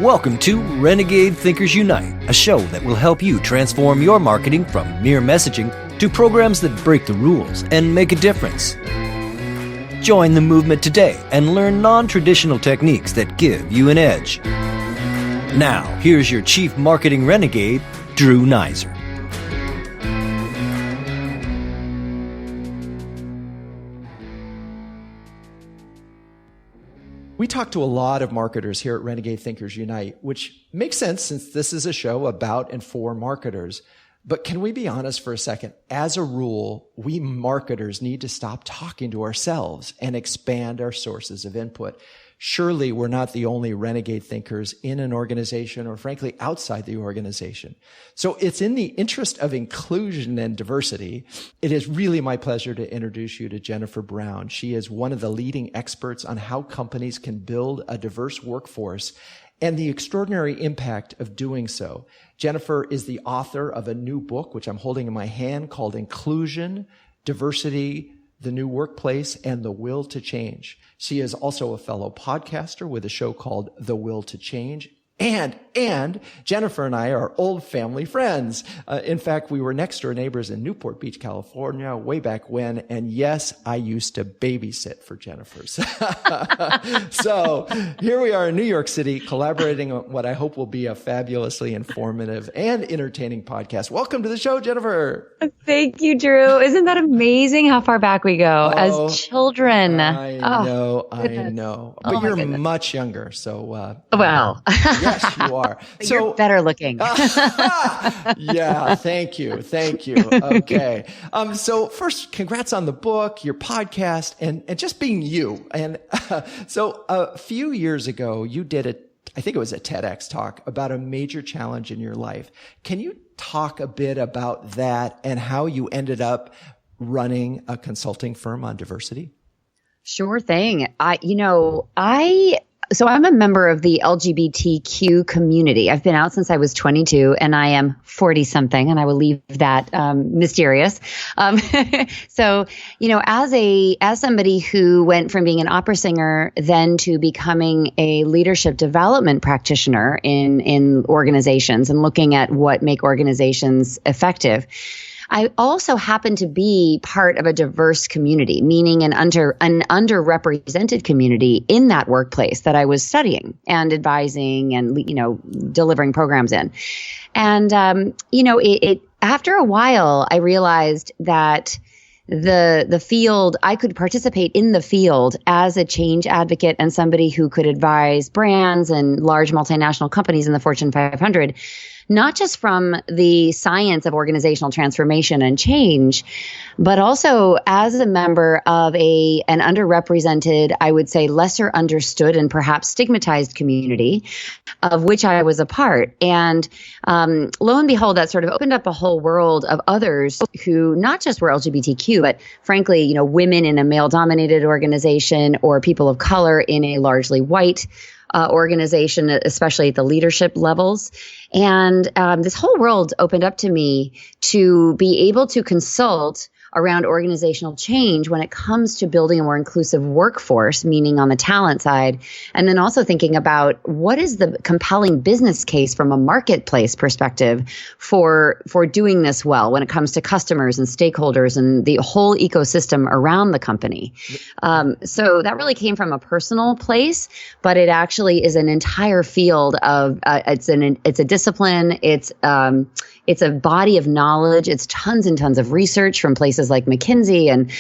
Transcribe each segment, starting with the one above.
Welcome to Renegade Thinkers Unite, a show that will help you transform your marketing from mere messaging to programs that break the rules and make a difference. Join the movement today and learn non-traditional techniques that give you an edge. Now, here's your Chief Marketing Renegade, Drew Nizer. We talk to a lot of marketers here at Renegade Thinkers Unite, which makes sense since this is a show about and for marketers. But can we be honest for a second? As a rule, we marketers need to stop talking to ourselves and expand our sources of input. Surely we're not the only renegade thinkers in an organization or frankly outside the organization. So it's in the interest of inclusion and diversity. It is really my pleasure to introduce you to Jennifer Brown. She is one of the leading experts on how companies can build a diverse workforce and the extraordinary impact of doing so. Jennifer is the author of a new book, which I'm holding in my hand, called Inclusion, Diversity, the New Workplace, and the Will to Change. She is also a fellow podcaster with a show called The Will to Change. And Jennifer and I are old family friends. In fact, we were next door neighbors in Newport Beach, California, way back when. And yes, I used to babysit for Jennifer's. So here we are in New York City, collaborating on what I hope will be a fabulously informative and entertaining podcast. Welcome to the show, Jennifer. Thank you, Drew. Isn't that amazing how far back we go as children? I know. But you're much younger, so well. Yes, you are. So you're better looking. Yeah, thank you. Okay. So first, congrats on the book, your podcast, and just being you. And so a few years ago, you did I think it was a TEDx talk about a major challenge in your life. Can you talk a bit about that and how you ended up running a consulting firm on diversity? Sure thing. So I'm a member of the LGBTQ community. I've been out since I was 22 and I am 40 something, and I will leave that mysterious. So, as somebody who went from being an opera singer then to becoming a leadership development practitioner in organizations and looking at what make organizations effective, I also happen to be part of a diverse community, meaning an underrepresented community in that workplace that I was studying and advising and, delivering programs in. And, after a while, I realized that the field, I could participate in the field as a change advocate and somebody who could advise brands and large multinational companies in the Fortune 500, not just from the science of organizational transformation and change, but also as a member of an underrepresented, I would say lesser understood and perhaps stigmatized community of which I was a part. And lo and behold, that sort of opened up a whole world of others who not just were LGBTQ, but frankly, women in a male-dominated organization or people of color in a largely white organization, especially at the leadership levels. And this whole world opened up to me to be able to consult around organizational change when it comes to building a more inclusive workforce, meaning on the talent side, and then also thinking about what is the compelling business case from a marketplace perspective for doing this well when it comes to customers and stakeholders and the whole ecosystem around the company. So that really came from a personal place, but it actually is an entire field of it's a discipline. It's a body of knowledge. It's tons and tons of research from places like McKinsey and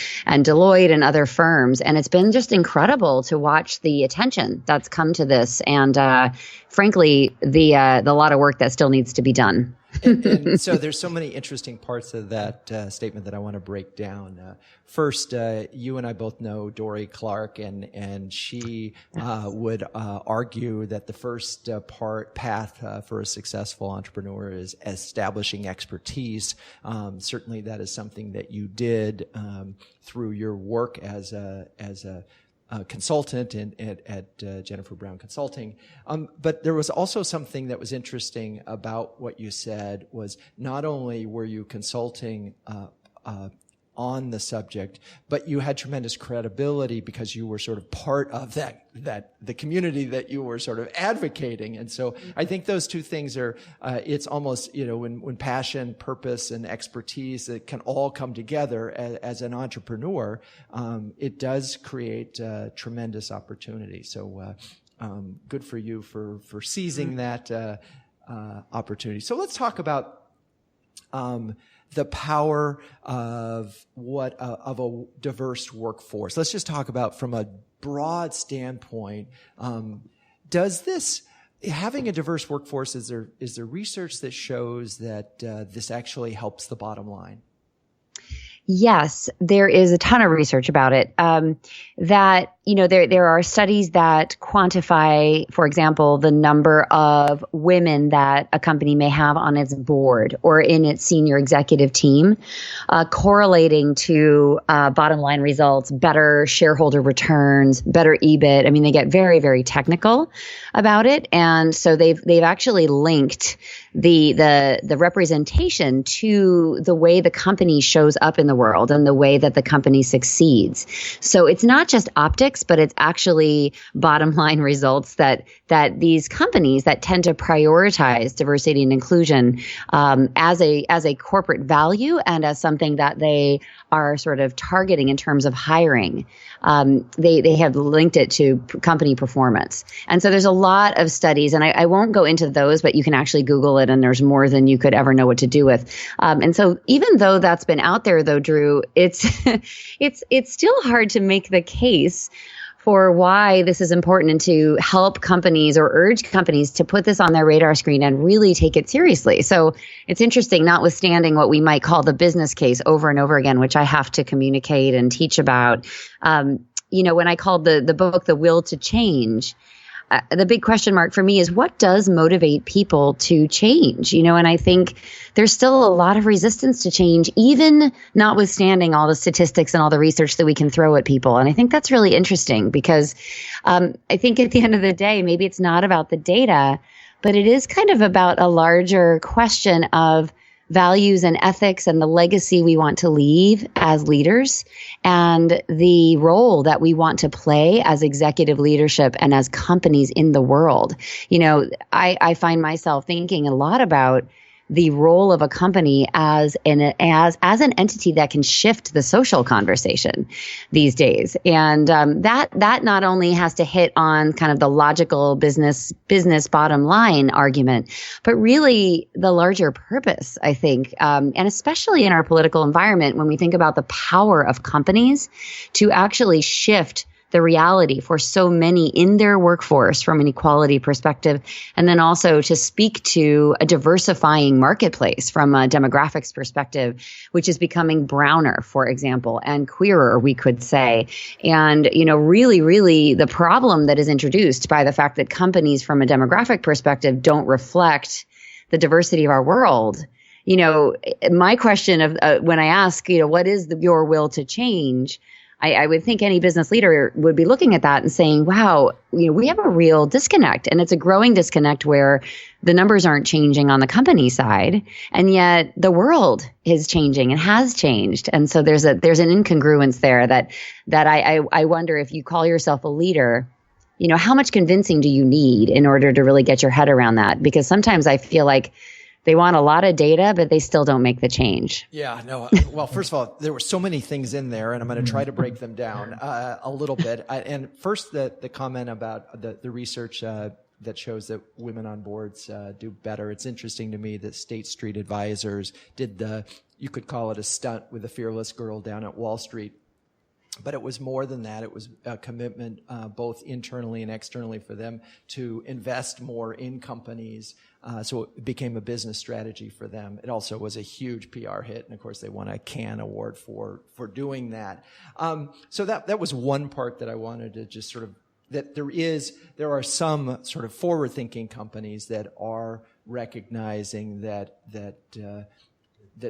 Deloitte and other firms. And it's been just incredible to watch the attention that's come to this. And frankly, the lot of work that still needs to be done. And so there's so many interesting parts of that statement that I want to break down. First, you and I both know Dory Clark, and she would argue that the first path for a successful entrepreneur is establishing expertise. Certainly, that is something that you did through your work as a consultant at Jennifer Brown Consulting. But there was also something that was interesting about what you said was not only were you consulting on the subject, but you had tremendous credibility because you were sort of part of the community that you were sort of advocating. And so I think those two things are, it's almost, when passion, purpose, and expertise, it can all come together as an entrepreneur, it does create tremendous opportunity. So, good for you for seizing that, opportunity. So let's talk about, the power of a diverse workforce. Let's just talk about from a broad standpoint. Having a diverse workforce, is there research that shows that this actually helps the bottom line? Yes, there is a ton of research about it. There are studies that quantify, for example, the number of women that a company may have on its board or in its senior executive team, correlating to bottom line results, better shareholder returns, better EBIT. I mean, they get very, very technical about it, and so they've actually linked the representation to the way the company shows up in the world and the way that the company succeeds. So it's not just optics, but it's actually bottom line results that these companies that tend to prioritize diversity and inclusion as a corporate value and as something that they are sort of targeting in terms of hiring. They have linked it to company performance. And so there's a lot of studies, and I won't go into those, but you can actually Google it, and there's more than you could ever know what to do with. And so even though that's been out there, though, Drew, it's still hard to make the case for why this is important and to help companies or urge companies to put this on their radar screen and really take it seriously. So it's interesting, notwithstanding what we might call the business case over and over again, which I have to communicate and teach about. When I called the book The Will to Change, the big question mark for me is what does motivate people to change? And I think there's still a lot of resistance to change, even notwithstanding all the statistics and all the research that we can throw at people. And I think that's really interesting because I think at the end of the day, maybe it's not about the data, but it is kind of about a larger question of values and ethics and the legacy we want to leave as leaders and the role that we want to play as executive leadership and as companies in the world. I find myself thinking a lot about the role of a company as an entity that can shift the social conversation these days. And that not only has to hit on kind of the logical business bottom line argument, but really the larger purpose, I think, and especially in our political environment, when we think about the power of companies to actually shift the reality for so many in their workforce from an equality perspective, and then also to speak to a diversifying marketplace from a demographics perspective, which is becoming browner, for example, and queerer, we could say. And, really, really the problem that is introduced by the fact that companies from a demographic perspective don't reflect the diversity of our world. My question of when I ask, what is your will to change? I would think any business leader would be looking at that and saying, wow, we have a real disconnect, and it's a growing disconnect where the numbers aren't changing on the company side, and yet the world is changing and has changed. And so there's an incongruence there that I wonder, if you call yourself a leader, how much convincing do you need in order to really get your head around that? Because sometimes I feel like they want a lot of data, but they still don't make the change. Yeah, no. Well, first of all, there were so many things in there, and I'm going to try to break them down a little bit. And first, the comment about the research that shows that women on boards do better. It's interesting to me that State Street Advisors did you could call it a stunt with a fearless girl down at Wall Street. But it was more than that. It was a commitment both internally and externally for them to invest more in companies. So it became a business strategy for them. It also was a huge PR hit. And of course, they won a Cannes Award for doing that. So that was one part that I wanted to just sort of, that there are some sort of forward-thinking companies that are recognizing that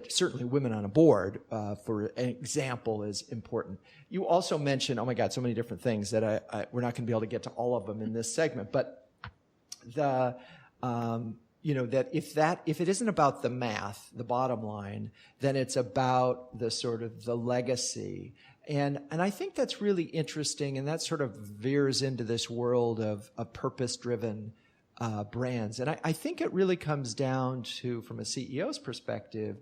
certainly women on a board, for an example, is important. You also mentioned, oh my God, so many different things that we're not going to be able to get to all of them in this segment. But that if it isn't about the math, the bottom line, then it's about the sort of the legacy. And I think that's really interesting, and that sort of veers into this world of purpose-driven brands. And I think it really comes down to, from a CEO's perspective,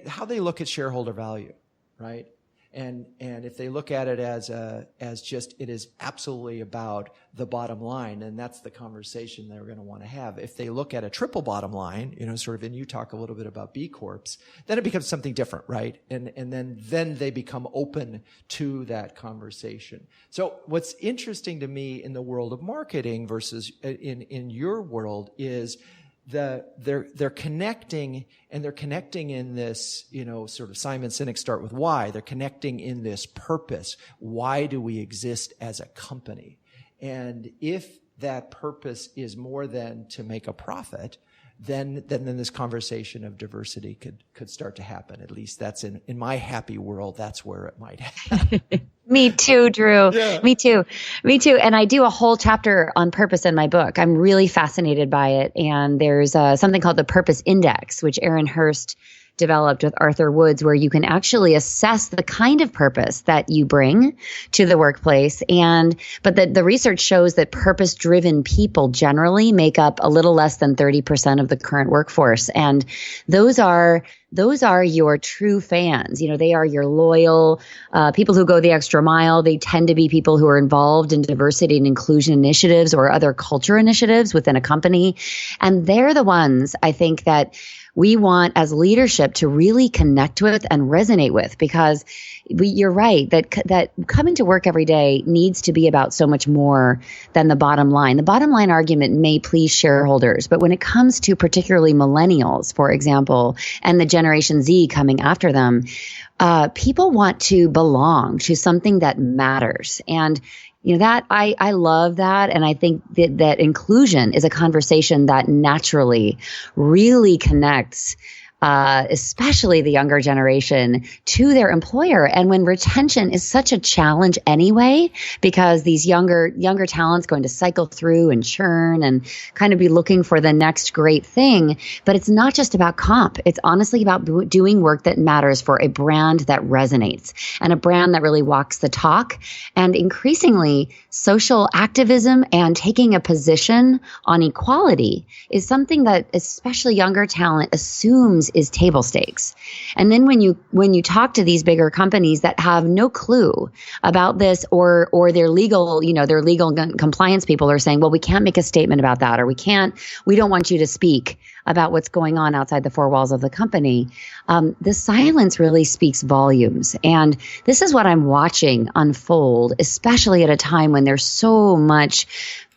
how they look at shareholder value, right? And if they look at it as just it is absolutely about the bottom line, and that's the conversation they're going to want to have. If they look at a triple bottom line, sort of, and you talk a little bit about B Corps, then it becomes something different, right? And then they become open to that conversation. So what's interesting to me in the world of marketing versus in your world is they're connecting, and they're connecting in this, sort of Simon Sinek start with why. They're connecting in this purpose. Why do we exist as a company? And if that purpose is more than to make a profit, then this conversation of diversity could start to happen. At least that's in my happy world, that's where it might happen. Me too, Drew. Yeah. Me too. And I do a whole chapter on purpose in my book. I'm really fascinated by it. And there's something called the Purpose Index, which Aaron Hurst developed with Arthur Woods, where you can actually assess the kind of purpose that you bring to the workplace. But the research shows that purpose-driven people generally make up a little less than 30% of the current workforce. And those are your true fans. They are your loyal people who go the extra mile. They tend to be people who are involved in diversity and inclusion initiatives or other culture initiatives within a company. And they're the ones, I think, that we want as leadership to really connect with and resonate with, because you're right that coming to work every day needs to be about so much more than the bottom line. The bottom line argument may please shareholders, but when it comes to particularly millennials, for example, and the Generation Z coming after them, people want to belong to something that matters. And that I love that. And I think that inclusion is a conversation that naturally really connects, especially the younger generation, to their employer. And when retention is such a challenge anyway, because these younger talents going to cycle through and churn and kind of be looking for the next great thing. But it's not just about comp. It's honestly about doing work that matters for a brand that resonates, and a brand that really walks the talk. And increasingly, social activism and taking a position on equality is something that especially younger talent assumes is table stakes. And then when you talk to these bigger companies that have no clue about this, or their legal compliance people are saying, well, we can't make a statement about that, or we don't want you to speak about what's going on outside the four walls of the company. The silence really speaks volumes. And this is what I'm watching unfold, especially at a time when there's so much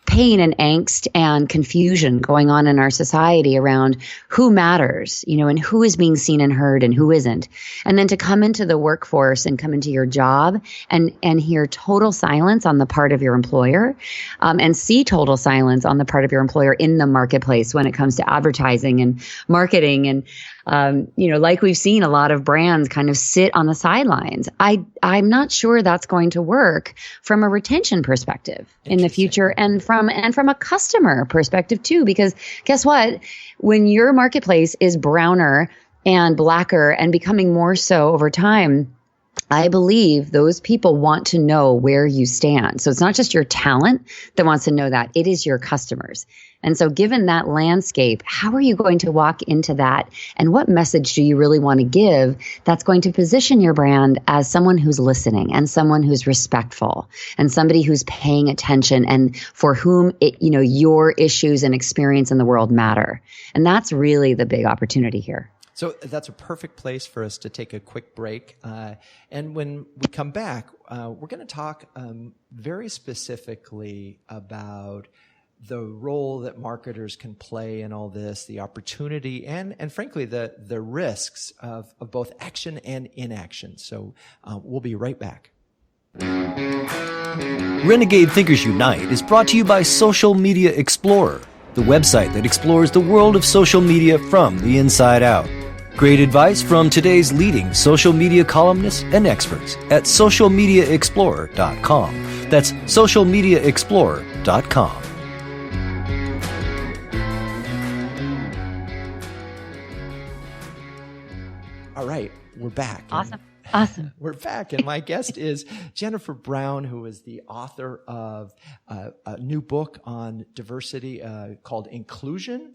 pain and angst and confusion going on in our society around who matters, and who is being seen and heard and who isn't. And then to come into the workforce and come into your job and hear total silence on the part of your employer, and see total silence on the part of your employer in the marketplace when it comes to advertising and marketing. And like we've seen a lot of brands kind of sit on the sidelines. I'm not sure that's going to work from a retention perspective in the future, and from a customer perspective too, because guess what? When your marketplace is browner and blacker and becoming more so over time, I believe those people want to know where you stand. So it's not just your talent that wants to know that, it is your customers. And so given that landscape, how are you going to walk into that? And what message do you really want to give that's going to position your brand as someone who's listening, and someone who's respectful, and somebody who's paying attention, and for whom your issues and experience in the world matter? And that's really the big opportunity here. So that's a perfect place for us to take a quick break. And when we come back, we're going to talk very specifically about the role that marketers can play in all this, the opportunity, and frankly, the risks of both action and inaction. So we'll be right back. Renegade Thinkers Unite is brought to you by Social Media Explorer, the website that explores the world of social media from the inside out. Great advice from today's leading social media columnists and experts at socialmediaexplorer.com. That's socialmediaexplorer.com. we're back. Awesome. Awesome. We're back. And my guest is Jennifer Brown, who is the author of a new book on diversity called Inclusion.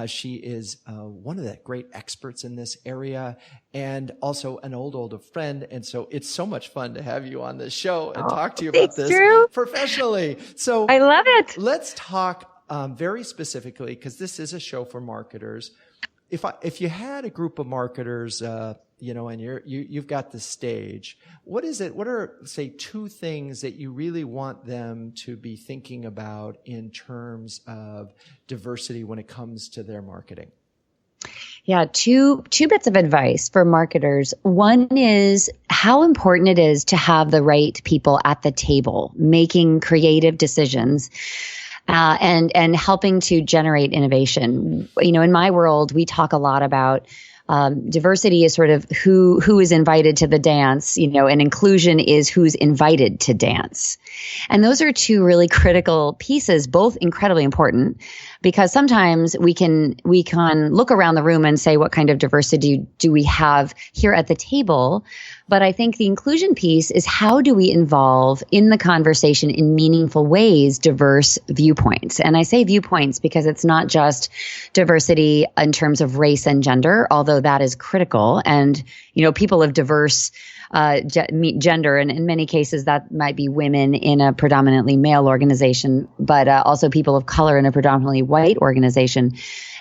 She is one of the great experts in this area and also an old friend. And so it's so much fun to have you on this show and talk to you about this professionally. So I love it. Let's talk very specifically, because this is a show for marketers. If you had a group of marketers, and you've got the stage, what are, say, two things that you really want them to be thinking about in terms of diversity when it comes to their marketing? Yeah, two bits of advice for marketers. One is how important it is to have the right people at the table making creative decisions. And helping to generate innovation. In my world, we talk a lot about diversity is sort of who is invited to the dance, and inclusion is who's invited to dance. And those are two really critical pieces, both incredibly important, because sometimes we can look around the room and say, what kind of diversity do we have here at the table? But I think the inclusion piece is how do we involve in the conversation in meaningful ways diverse viewpoints? And I say viewpoints because it's not just diversity in terms of race and gender, although that is critical. And, people of diverse gender, and in many cases that might be women in a predominantly male organization, but also people of color in a predominantly white organization.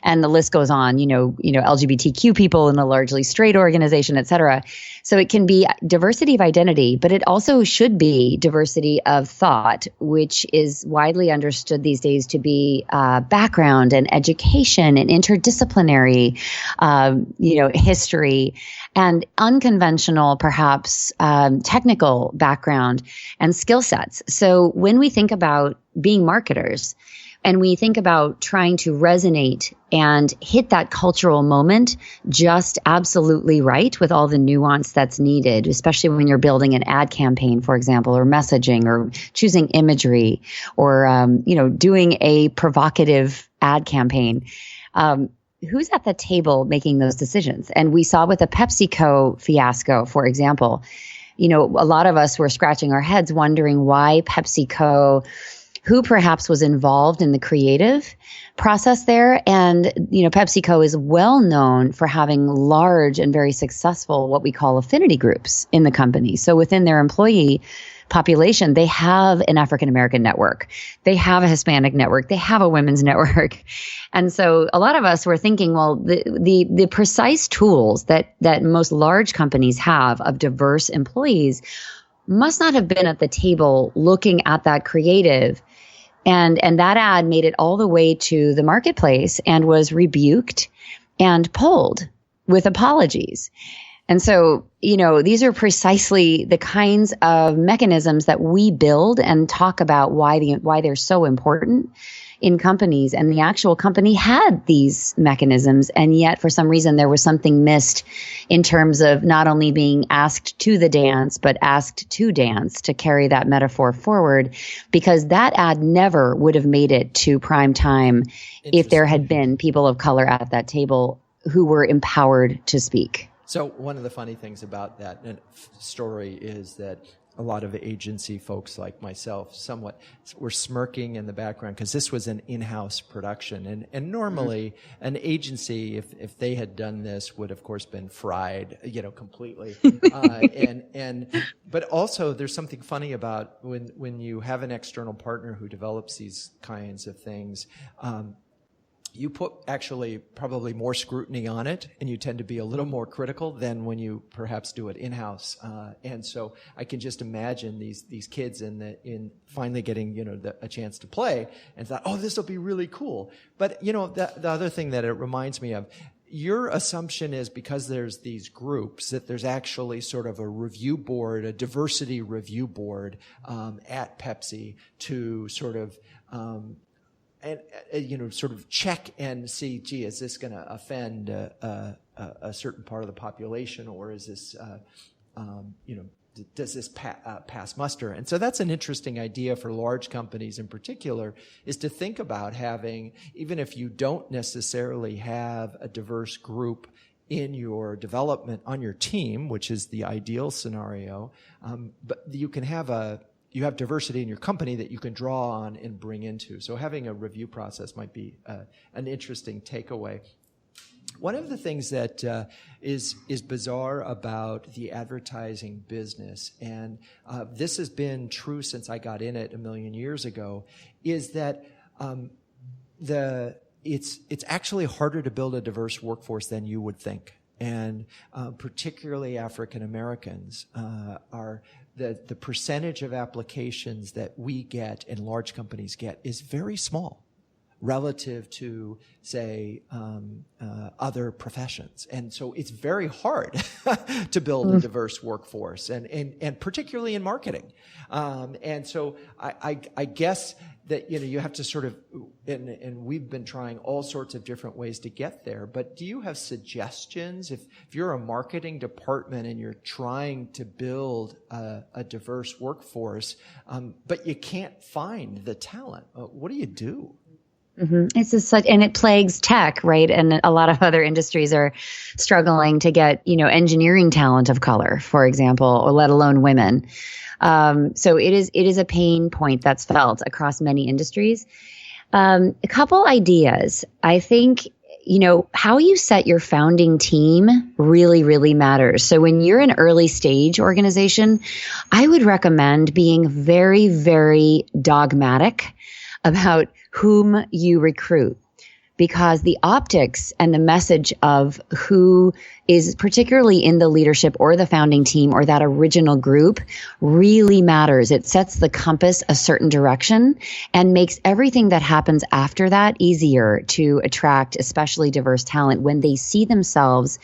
And the list goes on, LGBTQ people in a largely straight organization, et cetera. So it can be diversity of identity, but it also should be diversity of thought, which is widely understood these days to be background and education and interdisciplinary, history and unconventional, perhaps technical background and skill sets. So when we think about being marketers, and we think about trying to resonate and hit that cultural moment just absolutely right with all the nuance that's needed, especially when you're building an ad campaign, for example, or messaging or choosing imagery or, doing a provocative ad campaign. Who's at the table making those decisions? And we saw with the PepsiCo fiasco, for example, a lot of us were scratching our heads wondering why PepsiCo, who perhaps was involved in the creative process there. And, PepsiCo is well known for having large and very successful, what we call affinity groups in the company. So within their employee population, they have an African-American network. They have a Hispanic network. They have a women's network. And so a lot of us were thinking, well, the precise tools that most large companies have of diverse employees must not have been at the table looking at that creative. And that ad made it all the way to the marketplace and was rebuked and pulled with apologies. And so, these are precisely the kinds of mechanisms that we build and talk about why they're so important in companies. And the actual company had these mechanisms. And yet, for some reason, there was something missed in terms of not only being asked to the dance, but asked to dance, to carry that metaphor forward, because that ad never would have made it to prime time if there had been people of color at that table who were empowered to speak. So one of the funny things about that story is that a lot of agency folks like myself somewhat were smirking in the background because this was an in-house production. And normally an agency, if they had done this, would of course been fried, completely. But also there's something funny about when you have an external partner who develops these kinds of things, you put actually probably more scrutiny on it, and you tend to be a little more critical than when you perhaps do it in-house. And so I can just imagine these kids in finally getting a chance to play and thought, oh, this will be really cool. But the other thing that it reminds me of, your assumption is because there's these groups that there's actually sort of a review board, a diversity review board at Pepsi to sort of sort of check and see, gee, is this going to offend a certain part of the population, or is this, does this pass muster? And so that's an interesting idea for large companies in particular, is to think about having, even if you don't necessarily have a diverse group in your development on your team, which is the ideal scenario. But you have diversity in your company that you can draw on and bring into. So having a review process might be an interesting takeaway. One of the things that is bizarre about the advertising business, and this has been true since I got in it a million years ago, is that it's actually harder to build a diverse workforce than you would think. And particularly African Americans are the percentage of applications that we get and large companies get is very small relative to, say, other professions. And so it's very hard to build a diverse workforce, and particularly in marketing. And so I guess that, you have to sort of, and we've been trying all sorts of different ways to get there, but do you have suggestions if you're a marketing department and you're trying to build a diverse workforce, but you can't find the talent? What do you do? Mm-hmm. It's just such, and it plagues tech, right? And a lot of other industries are struggling to get, engineering talent of color, for example, or let alone women. So it is a pain point that's felt across many industries. A couple ideas. I think, how you set your founding team really, really matters. So when you're an early stage organization, I would recommend being very, very dogmatic about whom you recruit, because the optics and the message of who is particularly in the leadership or the founding team or that original group really matters. It sets the compass a certain direction and makes everything that happens after that easier to attract, especially diverse talent, when they see themselves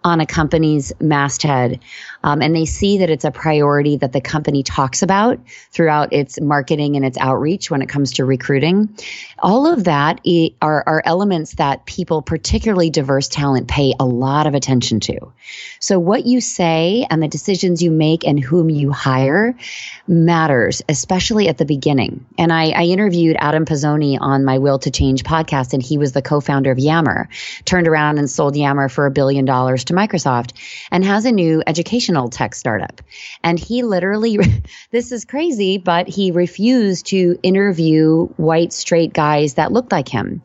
on a company's masthead, and they see that it's a priority that the company talks about throughout its marketing and its outreach when it comes to recruiting. All of that are elements that people, particularly diverse talent, pay a lot of attention to. So what you say and the decisions you make and whom you hire matters, especially at the beginning. And I interviewed Adam Pizzoni on my Will to Change podcast, and he was the co-founder of Yammer, turned around and sold Yammer for $1 billion to Microsoft, and has a new educational tech startup. And he literally, this is crazy, but he refused to interview white, straight guys that looked like him.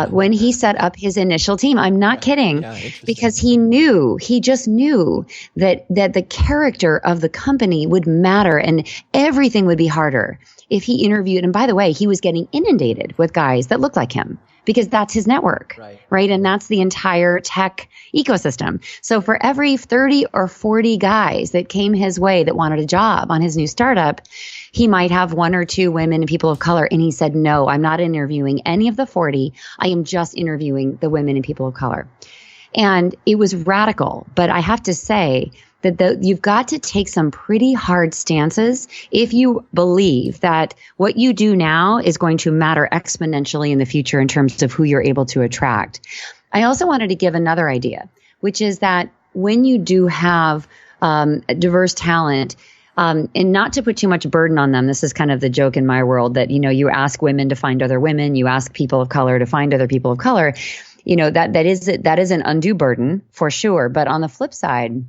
When he set up his initial team. I'm not kidding, because he just knew that the character of the company would matter and everything would be harder if he interviewed. And by the way, he was getting inundated with guys that looked like him, because that's his network, right? And that's the entire tech ecosystem. So for every 30 or 40 guys that came his way that wanted a job on his new startup, he might have 1 or 2 women and people of color. And he said, no, I'm not interviewing any of the 40. I am just interviewing the women and people of color. And it was radical. But I have to say that you've got to take some pretty hard stances if you believe that what you do now is going to matter exponentially in the future in terms of who you're able to attract. I also wanted to give another idea, which is that when you do have diverse talent, and not to put too much burden on them, this is kind of the joke in my world that, you ask women to find other women, you ask people of color to find other people of color, that is an undue burden for sure. But on the flip side,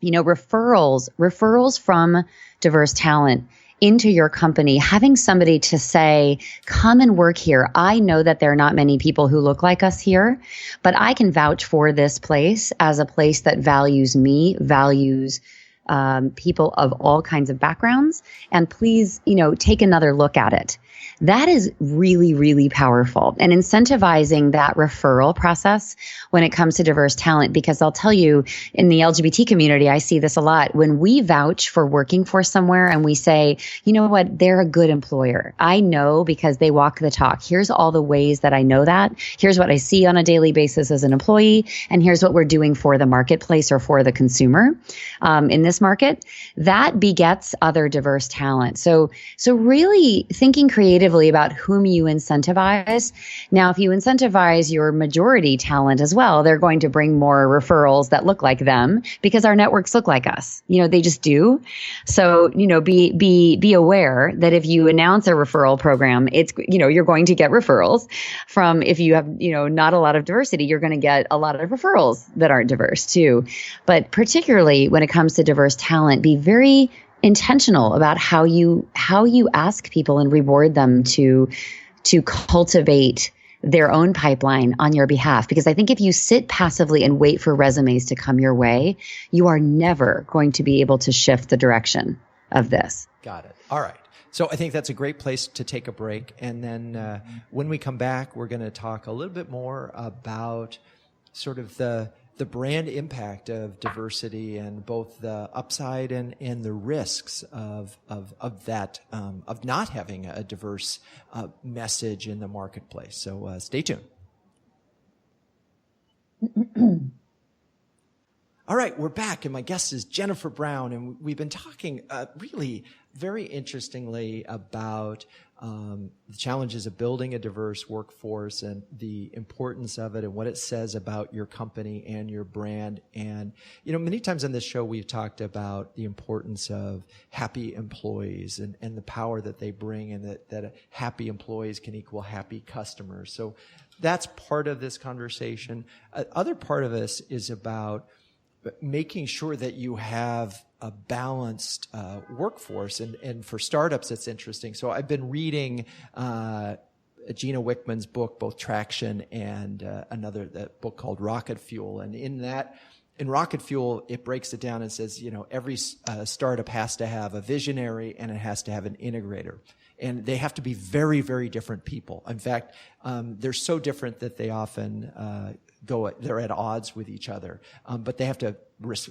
referrals from diverse talent into your company, having somebody to say, come and work here. I know that there are not many people who look like us here, but I can vouch for this place as a place that values me, values people of all kinds of backgrounds. And please, take another look at it. That is really, really powerful, and incentivizing that referral process when it comes to diverse talent, because I'll tell you, in the LGBT community, I see this a lot. When we vouch for working for somewhere and we say, you know what, they're a good employer. I know because they walk the talk. Here's all the ways that I know that. Here's what I see on a daily basis as an employee. And here's what we're doing for the marketplace or for the consumer. In this this market, that begets other diverse talent. So really thinking creatively about whom you incentivize. Now, if you incentivize your majority talent as well, they're going to bring more referrals that look like them because our networks look like us. They just do. So, be aware that if you announce a referral program, it's, you're going to get referrals from, if you have, not a lot of diversity, you're going to get a lot of referrals that aren't diverse too. But particularly when it comes to diverse talent, be very intentional about how you ask people and reward them to cultivate their own pipeline on your behalf. Because I think if you sit passively and wait for resumes to come your way, you are never going to be able to shift the direction of this. Got it. All right. So I think that's a great place to take a break. And then when we come back, we're going to talk a little bit more about sort of the brand impact of diversity and both the upside and the risks of that, of not having a diverse message in the marketplace. So stay tuned. All right, we're back, and my guest is Jennifer Brown, and we've been talking really very interestingly about the challenges of building a diverse workforce and the importance of it and what it says about your company and your brand. And, many times on this show, we've talked about the importance of happy employees and the power that they bring, and that happy employees can equal happy customers. So that's part of this conversation. Other part of this is about making sure that you have a balanced workforce. And for startups, it's interesting. So I've been reading Gina Wickman's book, both Traction and that book called Rocket Fuel. And in Rocket Fuel, it breaks it down and says, every startup has to have a visionary and it has to have an integrator. And they have to be very, very different people. In fact, they're so different that they often they're at odds with each other, but they have to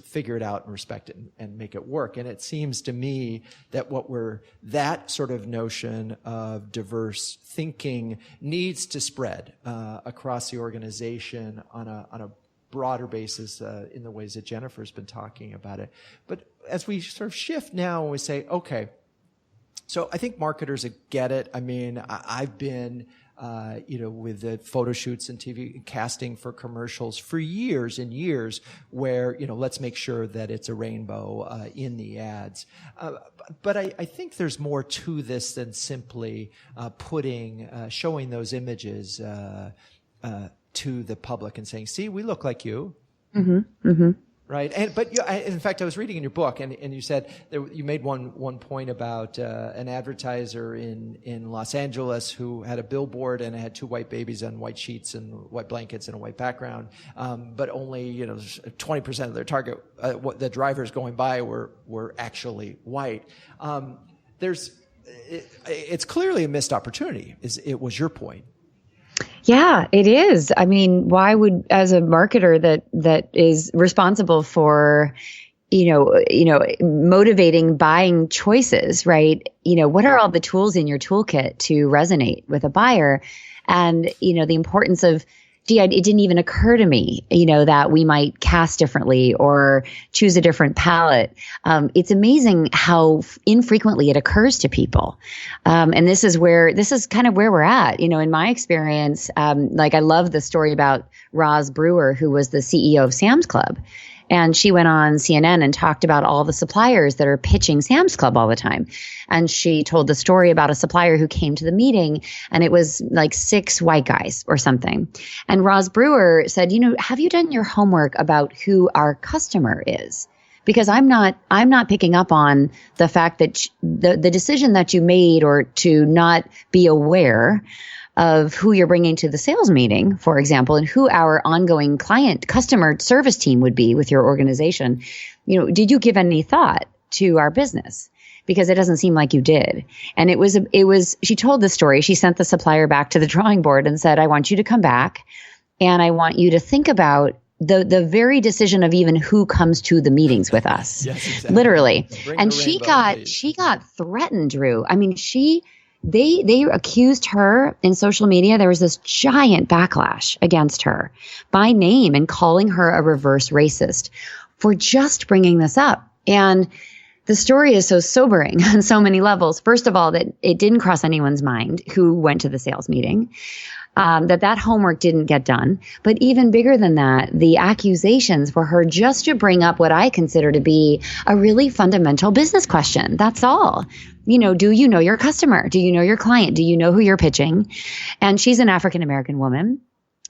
figure it out and respect it and make it work. And it seems to me that that sort of notion of diverse thinking needs to spread across the organization on a broader basis in the ways that Jennifer's been talking about it. But as we sort of shift now and we say, okay, so I think marketers get it. I mean, I've been with the photo shoots and TV casting for commercials for years and years where, let's make sure that it's a rainbow in the ads. But I think there's more to this than simply showing those images to the public and saying, see, we look like you. Mm-hmm. Mm-hmm. Right. In fact, I was reading in your book and you said you made one point about an advertiser in Los Angeles who had a billboard and it had two white babies on white sheets and white blankets and a white background. But only, 20% of their target, the drivers going by were actually white. It's clearly a missed opportunity. It was your point. Yeah, it is. I mean, why would, as a marketer that is responsible for, motivating buying choices, right? What are all the tools in your toolkit to resonate with a buyer? And, the importance of, it didn't even occur to me, that we might cast differently or choose a different palette. It's amazing how infrequently it occurs to people. And this is kind of where we're at. In my experience, I love the story about Roz Brewer, who was the CEO of Sam's Club. And she went on CNN and talked about all the suppliers that are pitching Sam's Club all the time. And she told the story about a supplier who came to the meeting and it was like 6 white guys or something. And Roz Brewer said, have you done your homework about who our customer is? Because I'm not picking up on the fact that the decision that you made or to not be aware of who you're bringing to the sales meeting, for example, and who our ongoing customer service team would be with your organization. Did you give any thought to our business? Because it doesn't seem like you did. And she told the story. She sent the supplier back to the drawing board and said, I want you to come back and I want you to think about the very decision of even who comes to the meetings with us. Yes, exactly. Literally. And she got threatened, Drew. I mean, They accused her in social media. There was this giant backlash against her by name and calling her a reverse racist for just bringing this up. And the story is so sobering on so many levels. First of all, that it didn't cross anyone's mind who went to the sales meeting, that homework didn't get done. But even bigger than that, the accusations for her just to bring up what I consider to be a really fundamental business question. That's all. Do you know your customer? Do you know your client? Do you know who you're pitching? And she's an African-American woman.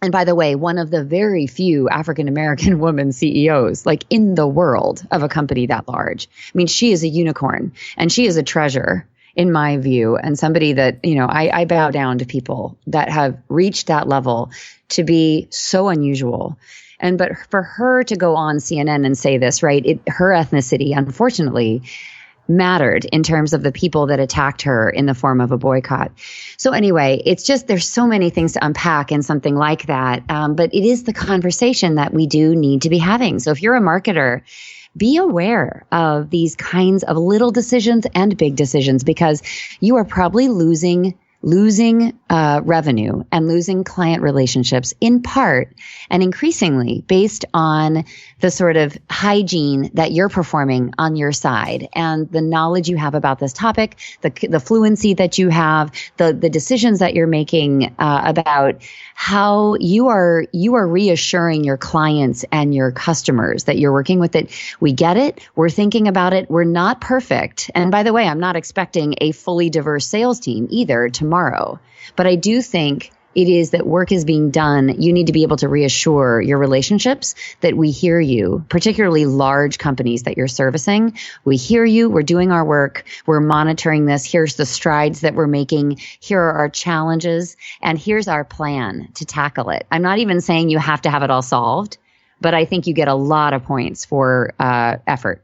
And by the way, one of the very few African-American women CEOs, like in the world of a company that large. I mean, she is a unicorn and she is a treasure in my view, and somebody that, I bow down to people that have reached that level to be so unusual. But for her to go on CNN and say this, right, her ethnicity, unfortunately, mattered in terms of the people that attacked her in the form of a boycott. So anyway, it's just, there's so many things to unpack in something like that. But it is the conversation that we do need to be having. So if you're a marketer, be aware of these kinds of little decisions and big decisions, because you are probably losing revenue and losing client relationships in part and increasingly based on the sort of hygiene that you're performing on your side and the knowledge you have about this topic, the fluency that you have, the decisions that you're making about how you are reassuring your clients and your customers that you're working with it. We get it. We're thinking about it. We're not perfect. And by the way, I'm not expecting a fully diverse sales team either tomorrow. But I do think it is that work is being done. You need to be able to reassure your relationships that we hear you, particularly large companies that you're servicing. We hear you. We're doing our work. We're monitoring this. Here's the strides that we're making. Here are our challenges. And here's our plan to tackle it. I'm not even saying you have to have it all solved, but I think you get a lot of points for effort.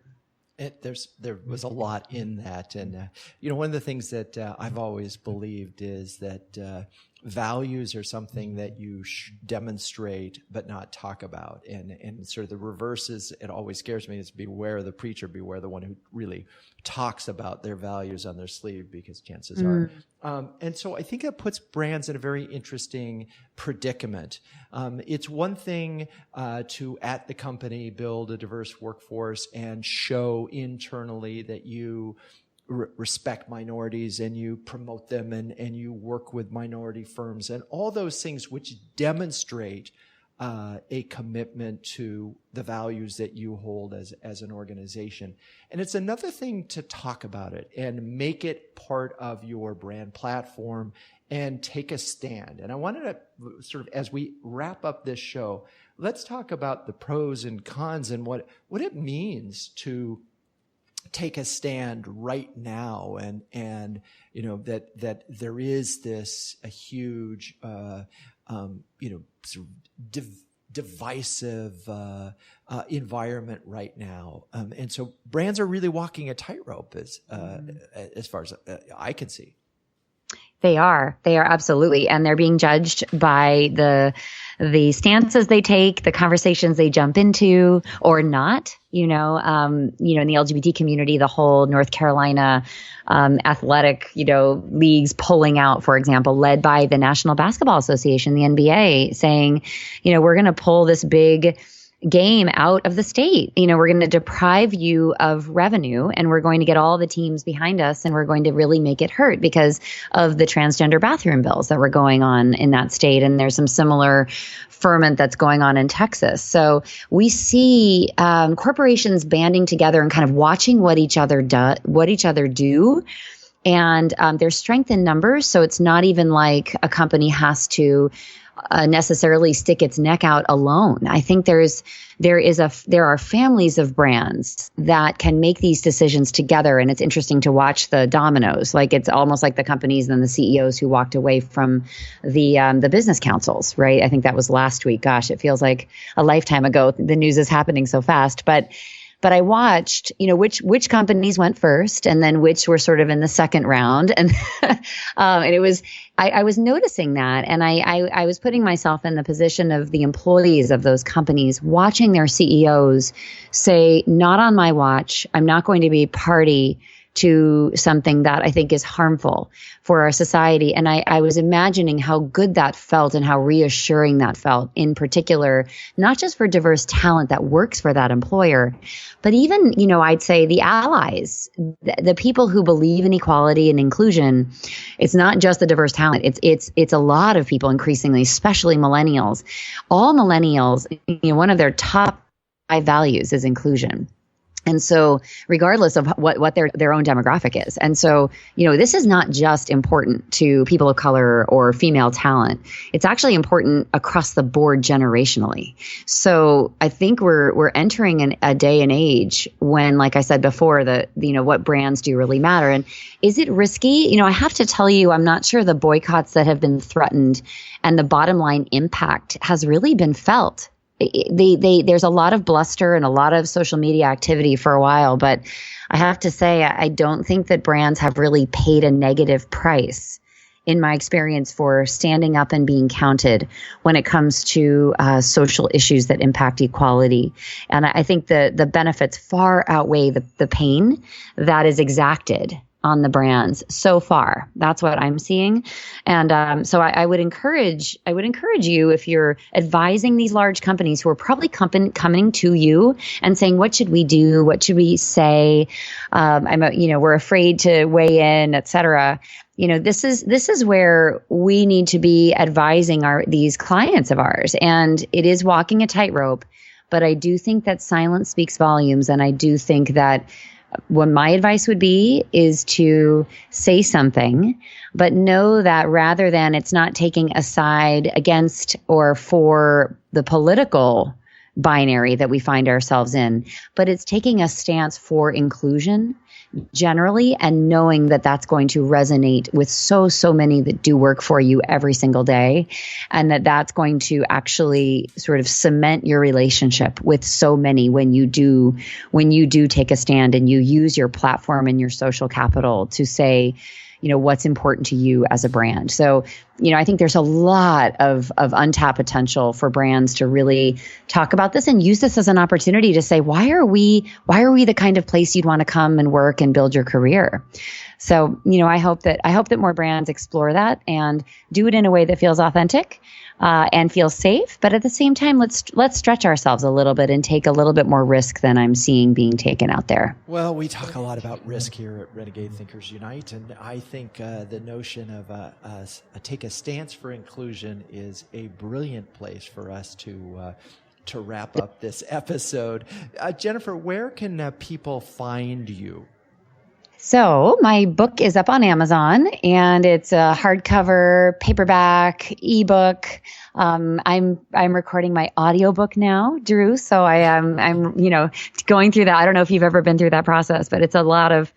There was a lot in that. And, one of the things that I've always believed is that values are something that you demonstrate but not talk about. And sort of the reverse is, it always scares me, is beware the preacher, beware the one who really talks about their values on their sleeve, because chances are. And so I think that puts brands in a very interesting predicament. It's one thing to, at the company, build a diverse workforce and show internally that you respect minorities and you promote them and you work with minority firms and all those things which demonstrate a commitment to the values that you hold as an organization. And it's another thing to talk about it and make it part of your brand platform and take a stand. And I wanted to sort of, as we wrap up this show, let's talk about the pros and cons and what it means to take a stand right now, and that there is a huge sort of divisive environment right now, and so brands are really walking a tightrope as far as I can see. They are absolutely, and they're being judged by the stances they take, the conversations they jump into or not. In the LGBT community, the whole North Carolina athletic, leagues pulling out, for example, led by the National Basketball Association, the NBA, saying, we're going to pull this big game out of the state. We're going to deprive you of revenue, and we're going to get all the teams behind us, and we're going to really make it hurt because of the transgender bathroom bills that were going on in that state. And there's some similar ferment that's going on in Texas. So we see corporations banding together and kind of watching what each other do. And there's strength in numbers. So it's not even like a company has to necessarily stick its neck out alone. I think there are families of brands that can make these decisions together, and it's interesting to watch the dominoes. Like, it's almost like the companies and the CEOs who walked away from the business councils, right? I think that was last week. Gosh, it feels like a lifetime ago. The news is happening so fast, but I watched, which companies went first and then which were sort of in the second round. And, and it was, I was noticing that. And I was putting myself in the position of the employees of those companies, watching their CEOs say, not on my watch. I'm not going to be party to something that I think is harmful for our society. And I was imagining how good that felt and how reassuring that felt, in particular, not just for diverse talent that works for that employer, but even, I'd say the allies, the people who believe in equality and inclusion. It's not just the diverse talent. It's a lot of people increasingly, especially millennials. All millennials, one of their top 5 values is inclusion. And so regardless of what their own demographic is. And so, this is not just important to people of color or female talent. It's actually important across the board generationally. So I think we're entering a day and age when, like I said before, what brands do really matter. And is it risky? I have to tell you, I'm not sure the boycotts that have been threatened and the bottom line impact has really been felt. There's a lot of bluster and a lot of social media activity for a while, but I have to say, I don't think that brands have really paid a negative price, in my experience, for standing up and being counted when it comes to social issues that impact equality. And I think the benefits far outweigh the pain that is exacted on the brands so far. That's what I'm seeing. And so I would encourage you, if you're advising these large companies who are probably coming to you and saying, what should we do? What should we say? We're afraid to weigh in, et cetera. This is where we need to be advising these clients of ours. And it is walking a tightrope, but I do think that silence speaks volumes. And I do think that what my advice would be is to say something, but know that rather than it's not taking a side against or for the political binary that we find ourselves in, but it's taking a stance for inclusion generally, and knowing that that's going to resonate with so many that do work for you every single day, and that's going to actually sort of cement your relationship with so many when you do take a stand and you use your platform and your social capital to say, what's important to you as a brand. So, I think there's a lot of untapped potential for brands to really talk about this and use this as an opportunity to say, why are we the kind of place you'd want to come and work and build your career? So, I hope that more brands explore that and do it in a way that feels authentic and feels safe. But at the same time, let's stretch ourselves a little bit and take a little bit more risk than I'm seeing being taken out there. Well, we talk a lot about risk here at Renegade Thinkers Unite, and I think the notion of take a stance for inclusion is a brilliant place for us to wrap up this episode. Jennifer, where can people find you? So my book is up on Amazon, and it's a hardcover, paperback, ebook. I'm recording my audiobook now, Drew. So I'm going through that. I don't know if you've ever been through that process, but it's a lot of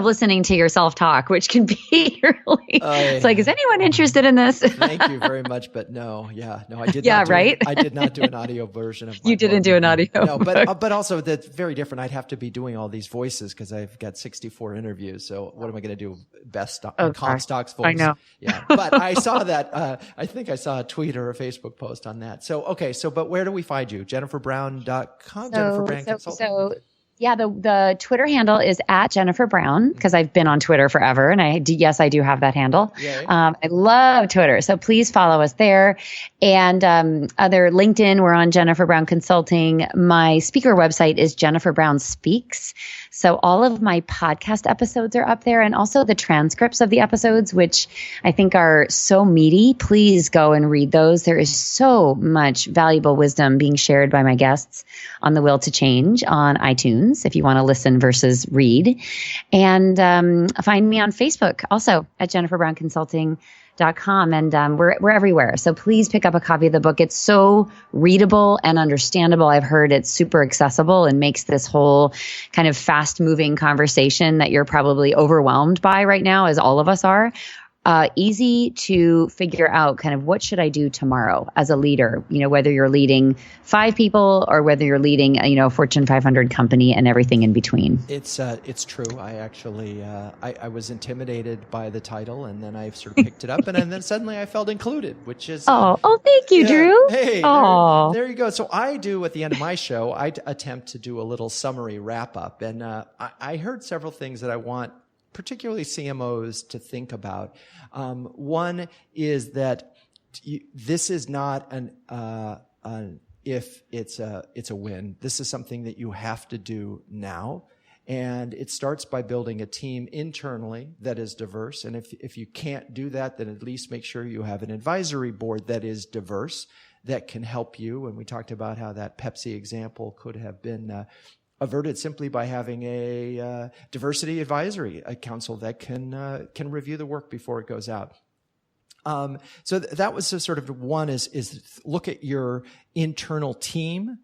listening to your self-talk, which can be really, it's like, is anyone interested in this? Thank you very much. But no, I did not. Right. I did not do an audio version of my You didn't book. do an audio. No, but also that's very different. I'd have to be doing all these voices because I've got 64 interviews. So what am I going to do? Comstock's voice. I know. Yeah. But I saw that, I think I saw a tweet or a Facebook post on that. So, okay. But where do we find you? JenniferBrown.com, Jennifer Brown Consulting. Yeah, the Twitter handle is at Jennifer Brown, because I've been on Twitter forever, and I do have that handle. I love Twitter, so please follow us there. And other LinkedIn, we're on Jennifer Brown Consulting. My speaker website is Jennifer Brown Speaks. So all of my podcast episodes are up there, and also the transcripts of the episodes, which I think are so meaty. Please go and read those. There is so much valuable wisdom being shared by my guests on The Will to Change on iTunes, if you want to listen versus read. And find me on Facebook also at JenniferBrownConsulting.com, and we're everywhere. So please pick up a copy of the book. It's so readable and understandable. I've heard it's super accessible and makes this whole kind of fast moving conversation that you're probably overwhelmed by right now, as all of us are, easy to figure out kind of what should I do tomorrow as a leader, whether you're leading 5 people or whether you're leading, a Fortune 500 company and everything in between. It's true. I actually, I was intimidated by the title, and then I sort of picked it up, and then suddenly I felt included, which is... thank you, Drew. Hey, there you go. So I do, at the end of my show, I attempt to do a little summary wrap-up, and I heard several things that I want particularly CMOs to think about. One is that this is not if it's a win. This is something that you have to do now. And it starts by building a team internally that is diverse. And if you can't do that, then at least make sure you have an advisory board that is diverse, that can help you. And we talked about how that Pepsi example could have been averted simply by having a diversity advisory council that can review the work before it goes out. So that was sort of one is look at your internal team.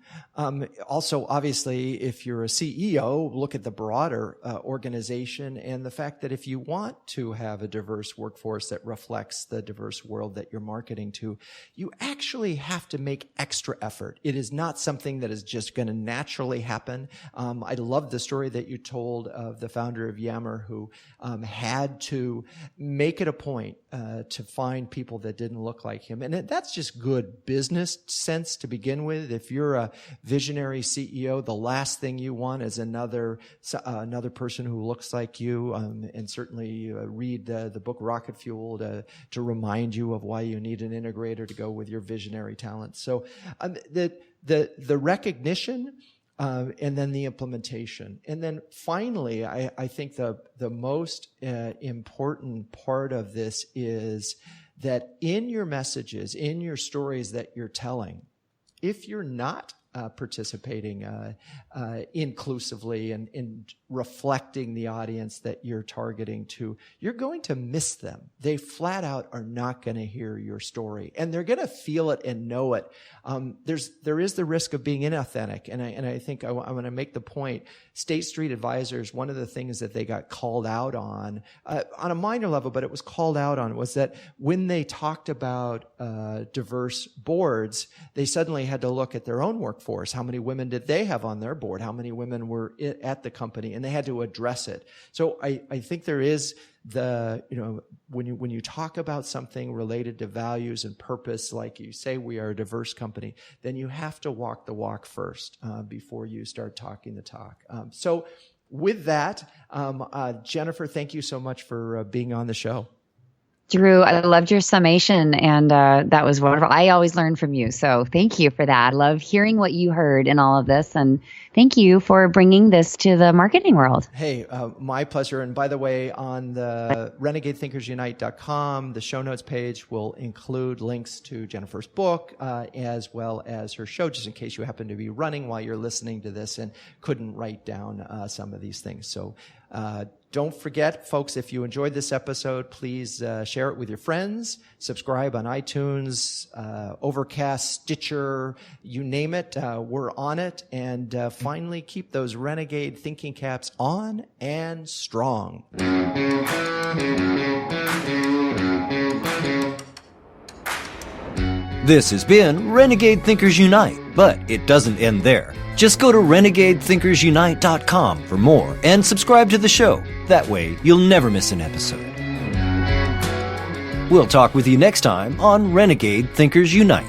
Also, obviously, if you're a CEO, look at the broader organization and the fact that if you want to have a diverse workforce that reflects the diverse world that you're marketing to, you actually have to make extra effort. It is not something that is just going to naturally happen. I love the story that you told of the founder of Yammer who had to make it a point to find people that didn't look like him. And that's just good business sense to begin with. If you're a visionary CEO, the last thing you want is another person who looks like you. And certainly read the book Rocket Fuel to remind you of why you need an integrator to go with your visionary talent. So the recognition and then the implementation. And then finally, I think the most important part of this is that in your messages, in your stories that you're telling, if you're not participating inclusively and reflecting the audience that you're targeting to, you're going to miss them. They flat out are not going to hear your story, and they're going to feel it and know it. There is the risk of being inauthentic, and I think I want to make the point. State Street Advisors, one of the things that they got called out on a minor level, but it was called out on, was that when they talked about diverse boards, they suddenly had to look at their own workforce. How many women did they have on their board? How many women were at the company? And they had to address it. So I think there is when you talk about something related to values and purpose, like you say we are a diverse company, then you have to walk the walk first before you start talking the talk. So with that, Jennifer, thank you so much for being on the show. Drew, I loved your summation, and that was wonderful. I always learn from you, so thank you for that. I love hearing what you heard in all of this, and thank you for bringing this to the marketing world. Hey, my pleasure. And by the way, on the RenegadeThinkersUnite.com, the show notes page will include links to Jennifer's book as well as her show, just in case you happen to be running while you're listening to this and couldn't write down some of these things. So don't forget, folks, if you enjoyed this episode, please share it with your friends, subscribe on iTunes, Overcast, Stitcher, you name it. We're on it. And finally, keep those Renegade thinking caps on and strong. This has been Renegade Thinkers Unite, but it doesn't end there. Just go to RenegadeThinkersUnite.com for more and subscribe to the show. That way, you'll never miss an episode. We'll talk with you next time on Renegade Thinkers Unite.